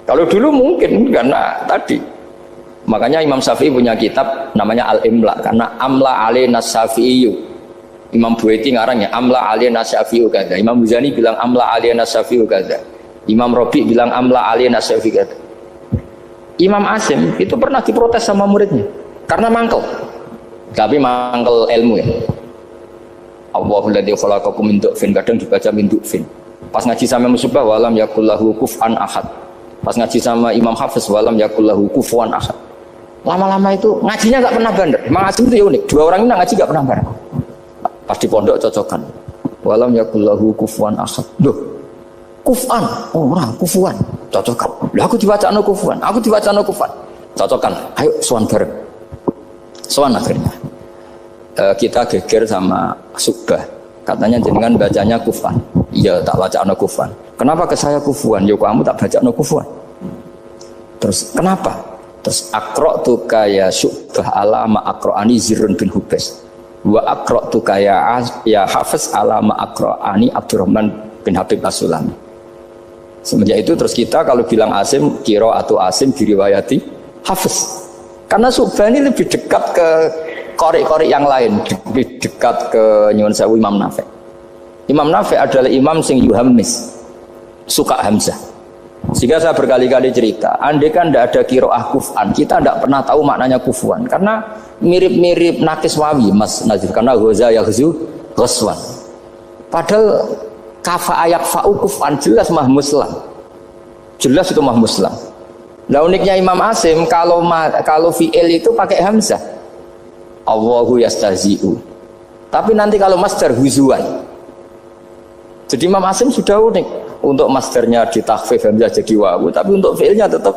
S1: Kalau dulu mungkin karena tadi. Makanya Imam Syafi'i punya kitab namanya Al-Imla karena amla alaina Syafi'i. Imam Buaiti ngarangnya amla alaina Syafi'i kata. Imam Muzani bilang amla alaina Syafi'i kata. Imam Rabi bilang amla alaina Syafi'i kata. Imam Asim itu pernah diprotes sama muridnya karena mangkel. Tapi mangkel ilmu ya. Allahul ladzi khalaqakum min du'fin, kadang dibaca min du'fin. Pas ngaji sama Musybah walam yakullahu kufuwan ahad. Pas ngaji sama Imam Hafiz walam yakullahu kufuwan ahad. Lama-lama itu ngajinya nggak pernah bandar. Imam Asim itu ya unik. Dua orang ini ngaji nggak pernah bandar. Pas di pondok cocokan. Walam yakullahu kufuwan ahad. Loh, kufan, orang kufuwan, cocokan. Lah aku dibaca no kufuwan, aku dibaca no kufan, cocokan. Ayo sowan bareng. Sowan akhirnya. Kita geger sama Subah. Katanya jenengan bacanya kufan. Iya, tak baca no kufan. Kenapa ke saya kufuwan? Yo kamu tak baca no kufan. Terus kenapa? Terus akro tuh kayak Subah ala ma akroani Zirun bin Hubes. Wa aqra'tuka ya Hafiz ala ma aqra'ani Abdurrahman bin Habib As-Sulami. Semenjak itu terus kita kalau bilang Asim, qira'atu Asim diriwayati Hafiz. Karena Subhani lebih dekat ke qori-qori yang lain, lebih dekat ke nyuwun sewu Imam Nafi'. Imam Nafi' adalah imam sing yuhammis, suka hamzah. Sehingga saya berkali-kali cerita, andai kan tidak ada qiraah kuf'an, kita tidak pernah tahu maknanya kufuan. Karena mirip-mirip nakis wawi, Mas Nazif. Karena ghoza yaghzu ghaswan. Padahal kafa ayak fa'u kuf'an jelas mahmuslah. Jelas itu mahmuslah. Nah uniknya Imam Asim, kalau fi'il itu pakai hamzah. Allahu yastahzi'u. Tapi nanti kalau masdar huzuan. Jadi Imam Asim sudah unik. Untuk masdarnya ditakhfif hamzah jadi wawu, tapi untuk fi'ilnya tetap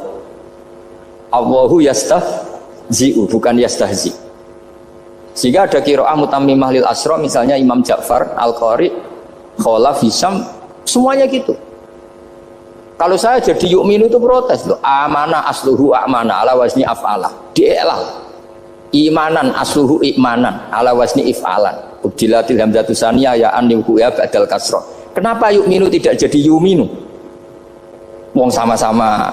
S1: Allahu yastahzi'u, bukan yastahzi. Sehingga ada qiraah mutammimah lil asra, misalnya Imam Ja'far Al-Qari, Khalaf, Hisam, semuanya gitu. Kalau saya jadi yu'minu itu protes loh. Amana asluhu amana ala wazni af'ala. Di'elal. Imanan asluhu imanan ala wazni if'alan. Ubdilatil hamzatu saniyah ya annihu ya ba'dal kasrah. Kenapa yu'minu tidak jadi yu'minu? Wong sama-sama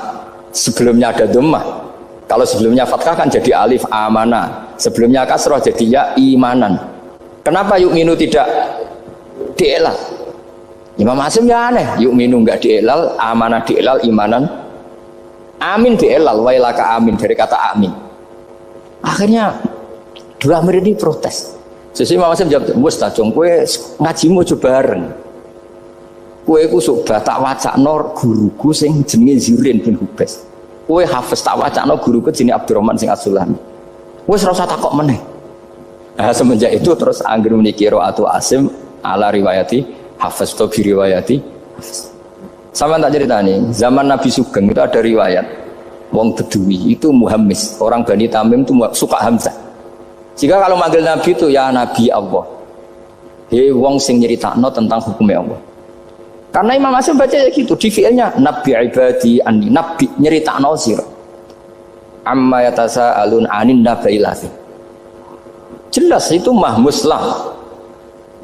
S1: sebelumnya ada dhammah. Kalau sebelumnya fathah kan jadi alif amana. Sebelumnya kasrah jadi ya imanan. Kenapa yu'minu tidak di'elal? Imam Asim ya aneh, yu'minu enggak di'elal, amanah di'elal, imanan amin di'elal, wailaka amin, dari kata amin. Akhirnya dua murid ini protes. Sesuai Imam Asim jawab, wes tak jong, kue ngajimu coba bareng. Kue ku sudah tak wacakno guruku sing jenenge Zurin bin Hubes. Kue Hafiz tak wacakno guruku jenenge Abdurrahman sing As-Sulami. Wes ora usah takok meneh. Nah, semenjak itu terus anggere muni qiraatu Asim ala riwayati Hafiz atau riwayati. Sama tak cerita nih, zaman Nabi Sugeng itu ada riwayat wong Bedui itu muhammis, orang Bani Tamim itu suka hamzah. Jika kalau manggil Nabi itu ya Nabi Allah, hei wong sing nyeritakno tentang hukumnya Allah. Karena Imam Asim baca gitu di fiilnya Nabi ibadi anni, Nabi nyeritakno sira amma yatasaalun anin nabailafi. Jelas itu mahmus lah.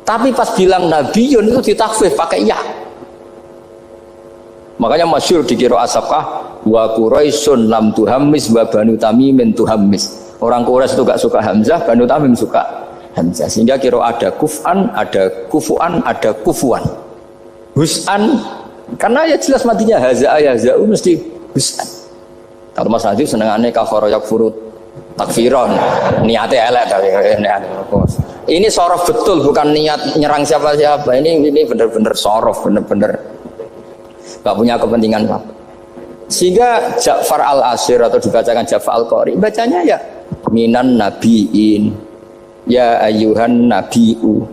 S1: Tapi pas bilang nabiyun itu ditakfif pakai ya. Makanya masyhur di qiraah Sabqah wa Quraisyun lam tuhammis wa Banu Tamimin tuhammis. Orang Quraisy itu gak suka hamzah, Banu Tamim suka hamzah. Sehingga qiraah ada kuf'an, ada kufuan, ada kufuan. Hus'an karena ya jelas matinya haza ya za'u mesti hus'an. Kalau Mas Hadi senengane kafara yakfurut takfiron, niatnya elek tapi ini sorof betul, bukan niat nyerang siapa-siapa. Ini benar-benar sorof, benar-benar gak punya kepentingan apa. Sehingga Ja'far al-Ashir atau dibacakan Ja'far al-Qari bacanya ya minan nabiin ya ayyuhan nabiu.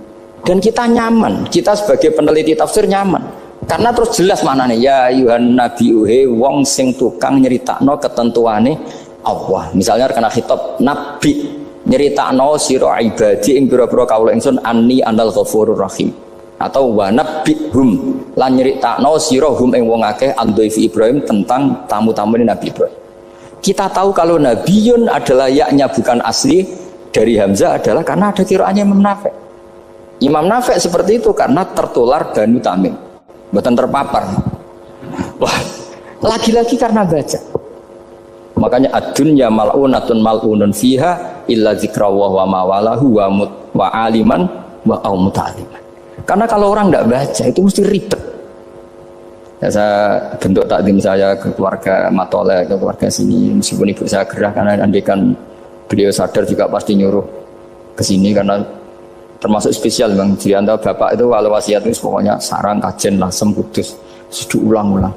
S1: Dan kita nyaman, kita sebagai peneliti tafsir nyaman karena terus jelas maknanya ya ayyuhan nabiu, he wong sing tukang nyeritakno ketentuane Allah. Misalnya kena khitab nabi nyeritakno sira ibadi ing pira-pira kawula ingsun anni anal ghafurur rahim, atau wa nabbihum lan nyeritakno sira hum ing wong akeh andhaifi Ibrahim tentang tamu-tamune Nabi Ibrahim. Kita tahu kalau nabiyun adalah yaknya bukan asli dari hamzah adalah karena ada qiraahnya Imam Nafi'. Imam Nafi' seperti itu karena tertular Banu Tamim, bukan terpapar. Wah, lagi-lagi karena baca. Makanya ad-dunya mal'unatun mal'unun fiha illa zikrawah wa mawalahu wa aliman wa muta'aliman. Karena kalau orang tidak baca itu mesti ribet. Ya, saya bentuk takdim saya ke keluarga Matole, ke keluarga sini, meskipun ibu saya gerah karena andikan beliau sadar juga pasti nyuruh ke sini karena termasuk spesial bang. Di antara bapak itu kalau wasiat itu pokoknya sarang, kajen, lasem, kudus, sudah ulang-ulang.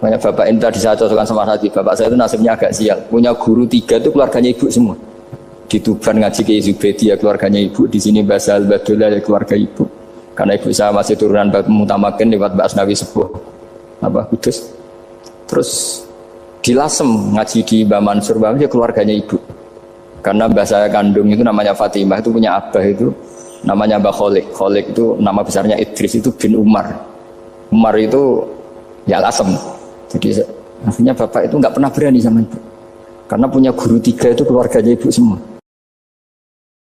S1: Banyak bapak ini tadi saya cocokkan sama Hadi. Bapak saya itu nasibnya agak sial. Punya guru 3 itu keluarganya ibu semua. Di Tuban ngaji ke Zubedi ya keluarganya ibu. Di sini Bahasa Al-Badullah ya keluarga ibu. Karena ibu saya masih turunan Mutamakin lewat Mbak Asnawi Sepuh. Kudus. Terus di Lasem ngaji di Mbak Mansur ya keluarganya ibu. Karena mbah saya kandung itu namanya Fatimah, itu punya abah itu namanya Mbak Kholik. Kholik itu nama besarnya Idris, itu bin Umar. Umar itu ya Lasem. Jadi akhirnya bapak itu nggak pernah berani sama ibu, karena punya guru 3 itu keluarganya ibu semua.